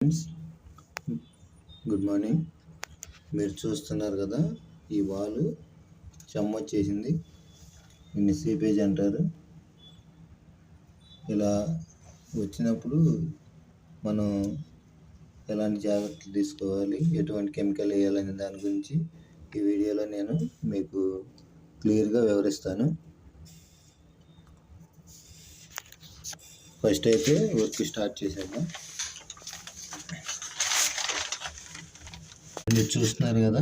Friends, good morning. మీరు చూస్తున్నారు కదా, ఈ వాల్ చెమ్మ వచ్చేసింది. దీన్ని సీపేజ్ అంటారు. ఇలా వచ్చినప్పుడు మనం ఎలాంటి జాగ్రత్తలు తీసుకోవాలి, ఎటువంటి కెమికల్ వేయాలనే దాని గురించి ఈ వీడియోలో నేను మీకు క్లియర్గా వివరిస్తాను. ఫస్ట్ అయితే వర్క్ స్టార్ట్ చేసేద్దాం. మీరు చూస్తున్నారు కదా,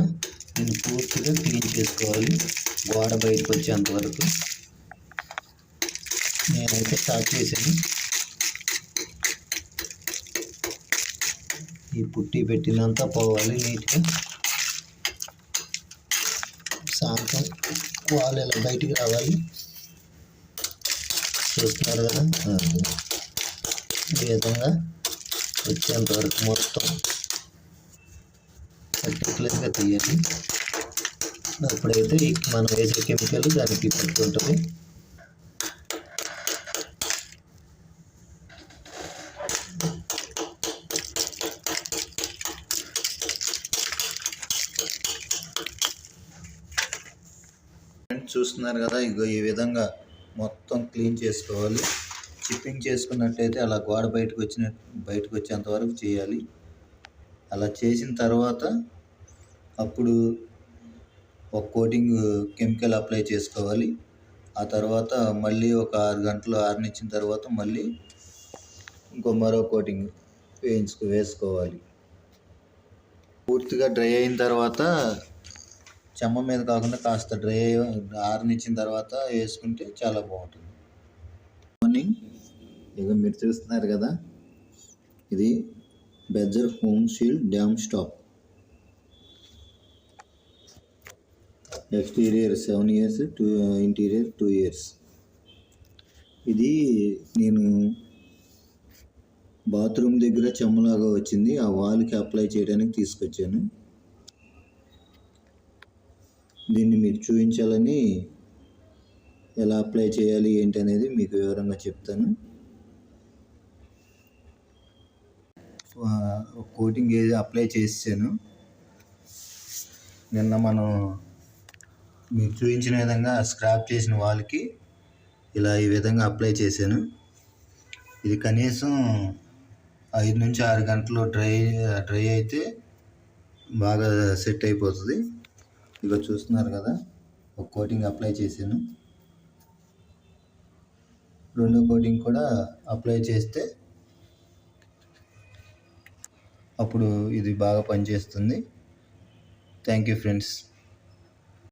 దీన్ని పూర్తిగా క్లీన్ చేసుకోవాలి, గోడ బయటకు వచ్చేంత వరకు. నేనైతే స్టార్ట్ చేశాను. ఈ పుట్టి పెట్టినంతా పోవాలి నీట్గా. సాయంత్రం వాళ్ళు ఇలా బయటికి రావాలి. చూస్తున్నారు కదా, ఈ విధంగా వచ్చేంత వరకు మొత్తం పర్టికులర్గా తీయాలి. అప్పుడైతే మనం వేసే కెమికల్ దానికి పట్టుకుంటుంది. చూస్తున్నారు కదా, ఇగో ఈ విధంగా మొత్తం క్లీన్ చేసుకోవాలి. చిప్పింగ్ చేసుకున్నట్టయితే అలా గోడ బయటకు వచ్చేంత వరకు చేయాలి. అలా చేసిన తర్వాత అప్పుడు ఒక కోటింగ్ కెమికల్ అప్లై చేసుకోవాలి. ఆ తర్వాత మళ్ళీ ఒక 6 గంటలు ఆరనిచ్చిన తర్వాత మళ్ళీ మరో కోటింగ్ వేసుకోవాలి. పూర్తిగా డ్రై అయిన తర్వాత చెమ్మ మీద కాకుండా కాస్త ఆరనిచ్చిన తర్వాత వేసుకుంటే చాలా బాగుంటుంది. మార్నింగ్ ఇక మీరు చూస్తున్నారు కదా, ఇది Berger home shield dam stop. Exterior 7 years, interior 2 years. ఇది నేను బాత్రూమ్ దగ్గర చెమ్మలాగా వచ్చింది, ఆ వాల్కి అప్లై చేయడానికి తీసుకొచ్చాను. దీన్ని మీకు చూపించాలని, ఎలా అప్లై చేయాలి ఏంటి అనేది మీకు వివరంగా చెప్తాను. కోటింగ్ అప్లై చేసాను నిన్న. మనం మీకు చూపించిన విధంగా స్క్రాప్ చేసిన వాల్కి ఈ విధంగా అప్లై చేశాను. ఇది కనీసం 5 నుంచి 6 గంటలు డ్రై అయితే బాగా సెట్ అయిపోతుంది. ఇక చూస్తున్నారు కదా, ఒక కోటింగ్ అప్లై చేశాను. రెండో కోటింగ్ కూడా అప్లై చేస్తే అప్పుడు ఇది బాగా పనిచేస్తుంది. Thank you friends.